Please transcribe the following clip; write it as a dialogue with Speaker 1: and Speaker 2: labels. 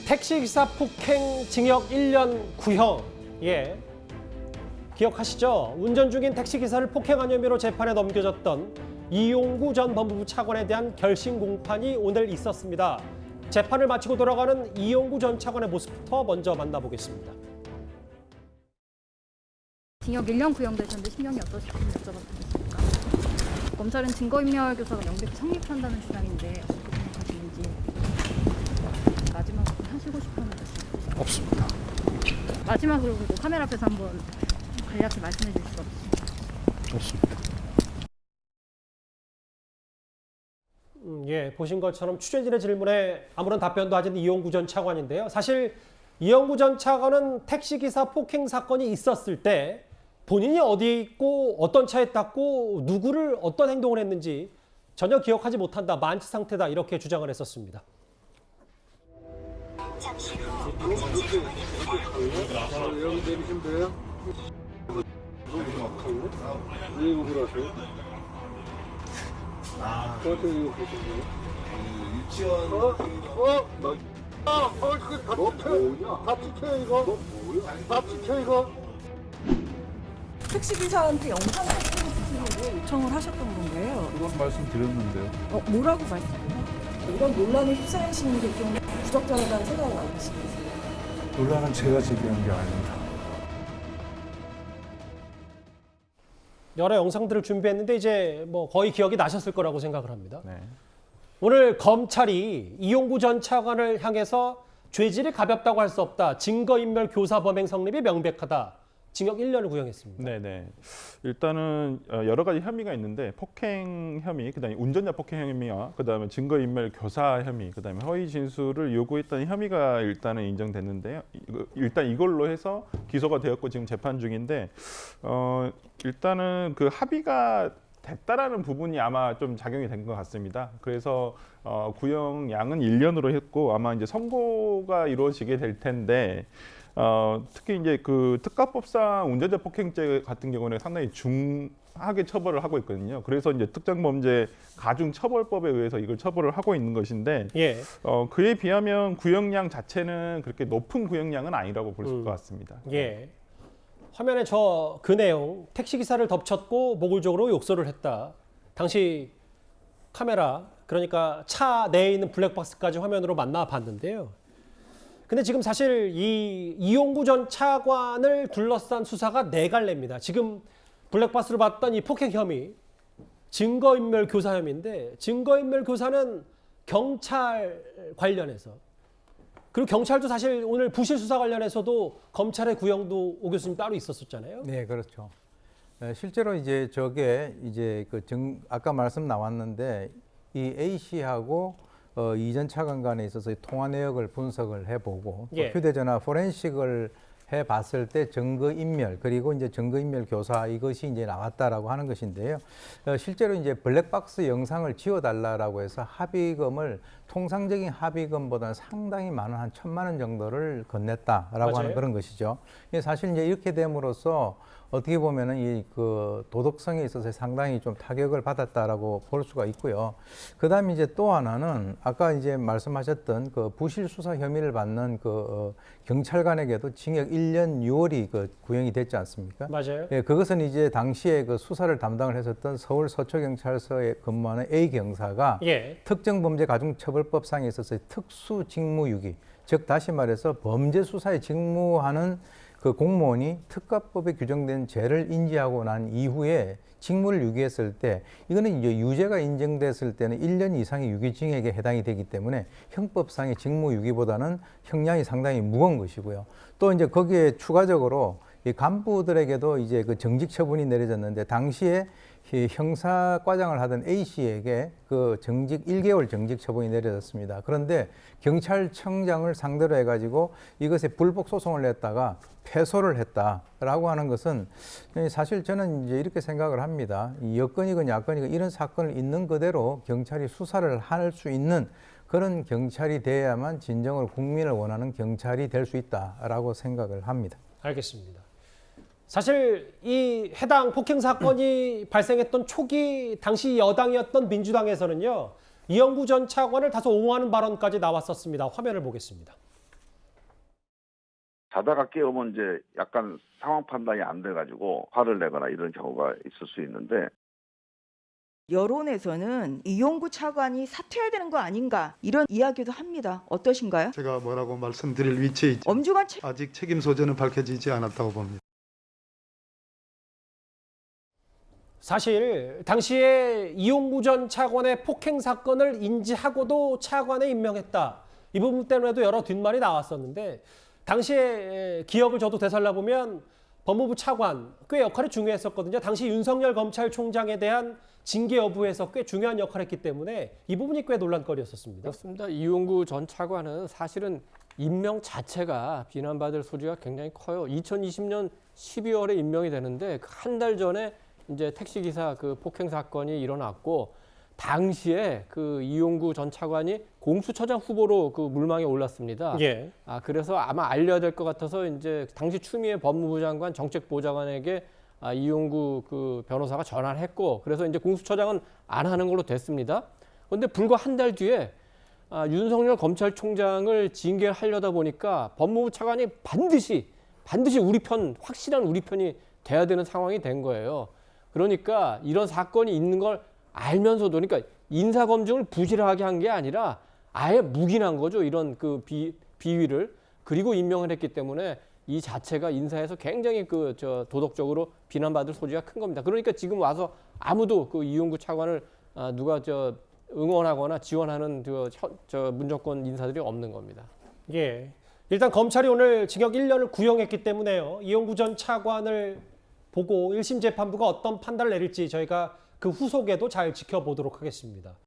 Speaker 1: 택시기사 폭행 징역 1년 구형. 예. 기억하시죠? 운전 중인 택시기사를 폭행한 혐의로 재판에 넘겨졌던 이용구 전 법무부 차관에 대한 결심 공판이 오늘 있었습니다. 재판을 마치고 돌아가는 이용구 전 차관의 모습부터 먼저 만나보겠습니다.
Speaker 2: 징역 1년 구형되셨는데 심경이 어떠실지 여쭤봐도 되겠습니까? 검찰은 증거인멸 교사가 명백히 성립한다는 주장인데 어떻게 생각하시는지 마지막으로 하시고 싶은 말씀
Speaker 3: 없습니다.
Speaker 2: 마지막으로 그리고 카메라 앞에서 한번 간략히 말씀해 주실 수 없으신가요?
Speaker 3: 없습니다.
Speaker 1: 예, 보신 것처럼 취재진의 질문에 아무런 답변도 하지 않은 이용구 전 차관인데요. 사실 이용구 전 차관은 택시기사 폭행 사건이 있었을 때 본인이 어디에 있고 어떤 차에 탔고 누구를 어떤 행동을 했는지 전혀 기억하지 못한다, 만취 상태다 이렇게 주장을 했었습니다.
Speaker 4: 여기 내리시면 돼요? 왜 욕을 하세요? 저한테 왜 욕하시는 거예요? 다 찍혀 이거? 다 찍혀 이거?
Speaker 5: 택시기사한테 영상 사진을 찍으려고 요청을 하셨던 건가요?
Speaker 3: 그런 말씀 드렸는데요.
Speaker 5: 뭐라고 말씀해요? 이런 논란에 휩싸이시는 게 좀 부적절하다는 생각을 안 하시겠어요?
Speaker 3: 논란은 제가 제기한 게 아닙니다.
Speaker 1: 여러 영상들을 준비했는데 이제 뭐 거의 기억이 나셨을 거라고 생각을 합니다.
Speaker 3: 네.
Speaker 1: 오늘 검찰이 이용구 전 차관을 향해서 죄질이 가볍다고 할 수 없다. 증거인멸 교사 범행 성립이 명백하다. 징역 1년을 구형했습니다.
Speaker 6: 네네. 일단은 여러 가지 혐의가 있는데 폭행 혐의, 그다음에 운전자 폭행 혐의와 그다음에 증거인멸 교사 혐의, 그다음에 허위 진술을 요구했다는 혐의가 일단은 인정됐는데요. 일단 이걸로 해서 기소가 되었고 지금 재판 중인데 일단은 그 합의가 됐다라는 부분이 아마 좀 작용이 된 것 같습니다. 그래서 구형량은 1년으로 했고 아마 이제 선고가 이루어지게 될 텐데. 특히 이제 그 특가법상 운전자 폭행죄 같은 경우는 상당히 중하게 처벌을 하고 있거든요. 그래서 이제 특정범죄 가중처벌법에 의해서 이걸 처벌을 하고 있는 것인데,
Speaker 1: 예.
Speaker 6: 그에 비하면 구형량 자체는 그렇게 높은 구형량은 아니라고 볼 수 있을 것 같습니다.
Speaker 1: 예. 화면에 저 그 내용, 택시기사를 덮쳤고 모굴적으로 욕설을 했다. 당시 카메라, 그러니까 차 내에 있는 블랙박스까지 화면으로 만나봤는데요. 근데 지금 사실 이 이용구 전 차관을 둘러싼 수사가 네 갈래입니다. 지금 블랙박스를 봤던 이 폭행 혐의, 증거인멸 교사 혐의인데 증거인멸 교사는 경찰 관련해서 그리고 경찰도 사실 오늘 부실 수사 관련해서도 검찰의 구형도 오 교수님 따로 있었었잖아요.
Speaker 7: 네, 그렇죠. 실제로 이제 저게 이제 아까 말씀 나왔는데 이 A 씨하고 이 전 차관 간에 있어서 통화 내역을 분석을 해보고
Speaker 1: 예.
Speaker 7: 휴대전화 포렌식을 해봤을 때 증거인멸 그리고 이제 증거인멸 교사 이것이 이제 나왔다라고 하는 것인데요. 실제로 이제 블랙박스 영상을 지워달라라고 해서 합의금을 통상적인 합의금보다는 상당히 많은 한 1,000만 원 정도를 건넸다라고
Speaker 1: 맞아요.
Speaker 7: 하는 그런 것이죠. 사실 이제 이렇게 됨으로써 어떻게 보면은 이 그 도덕성에 있어서 상당히 좀 타격을 받았다라고 볼 수가 있고요. 그다음에 이제 또 하나는 아까 이제 말씀하셨던 그 부실 수사 혐의를 받는 그 경찰관에게도 징역 1년 6월이 그 구형이 됐지 않습니까?
Speaker 1: 맞아요.
Speaker 7: 예, 그것은 이제 당시에 그 수사를 담당을 했었던 서울 서초경찰서에 근무하는 A 경사가
Speaker 1: 예.
Speaker 7: 특정범죄가중처벌법상에 있어서 특수직무유기, 즉 다시 말해서 범죄 수사에 직무하는 그 공무원이 특가법에 규정된 죄를 인지하고 난 이후에 직무를 유기했을 때 이거는 이제 유죄가 인정됐을 때는 1년 이상의 유기징역에 해당이 되기 때문에 형법상의 직무유기보다는 형량이 상당히 무거운 것이고요. 또 이제 거기에 추가적으로 이 간부들에게도 이제 그 정직 처분이 내려졌는데 당시에 형사과장을 하던 A 씨에게 그 정직 1개월 정직 처분이 내려졌습니다. 그런데 경찰청장을 상대로 해가지고 이것에 불복 소송을 냈다가 패소를 했다라고 하는 것은 사실 저는 이제 이렇게 생각을 합니다. 여건이건 야건이건 이런 사건을 있는 그대로 경찰이 수사를 할 수 있는 그런 경찰이 돼야만 진정으로 국민을 원하는 경찰이 될 수 있다라고 생각을 합니다.
Speaker 1: 알겠습니다. 사실 이 해당 폭행 사건이 발생했던 초기 당시 여당이었던 민주당에서는요. 이용구 전 차관을 다소 옹호하는 발언까지 나왔었습니다. 화면을 보겠습니다.
Speaker 4: 자다가 깨우면 이제 약간 상황 판단이 안 돼가지고 화를 내거나 이런 경우가 있을 수 있는데
Speaker 8: 여론에서는 이용구 차관이 사퇴해야 되는 거 아닌가 이런 이야기도 합니다. 어떠신가요?
Speaker 9: 제가 뭐라고 말씀드릴 위치에 있죠.
Speaker 8: 엄중한
Speaker 9: 아직 책임 소재는 밝혀지지 않았다고 봅니다.
Speaker 1: 사실 당시에 이용구 전 차관의 폭행 사건을 인지하고도 차관에 임명했다. 이 부분 때문에도 여러 뒷말이 나왔었는데 당시에 기억을 저도 되살려 보면 법무부 차관 꽤 역할이 중요했었거든요. 당시 윤석열 검찰총장에 대한 징계 여부에서 꽤 중요한 역할을 했기 때문에 이 부분이 꽤 논란거리였었습니다.
Speaker 10: 그렇습니다. 이용구 전 차관은 사실은 임명 자체가 비난받을 소지가 굉장히 커요. 2020년 12월에 임명이 되는데 한 달 전에 이제 택시기사 그 폭행 사건이 일어났고 당시에 그 이용구 전 차관이 공수처장 후보로 그 물망에 올랐습니다.
Speaker 1: 예.
Speaker 10: 그래서 아마 알려야 될 것 같아서 이제 당시 추미애 법무부 장관 정책보좌관에게 이용구 그 변호사가 전화를 했고 그래서 이제 공수처장은 안 하는 걸로 됐습니다. 그런데 불과 한 달 뒤에 윤석열 검찰총장을 징계를 하려다 보니까 법무부 차관이 반드시 우리 편, 확실한 우리 편이 돼야 되는 상황이 된 거예요. 그러니까 이런 사건이 있는 걸 알면서도 그러니까 인사검증을 부실하게 한 게 아니라 아예 묵인한 거죠. 이런 그 비위를. 그리고 임명을 했기 때문에 이 자체가 인사에서 굉장히 도덕적으로 비난받을 소지가 큰 겁니다. 그러니까 지금 와서 아무도 그 이용구 차관을 누가 응원하거나 지원하는 문정권 인사들이 없는 겁니다.
Speaker 1: 예. 일단 검찰이 오늘 징역 1년을 구형했기 때문에요. 이용구 전 차관을 보고 1심 재판부가 어떤 판단을 내릴지 저희가 그 후속에도 잘 지켜보도록 하겠습니다.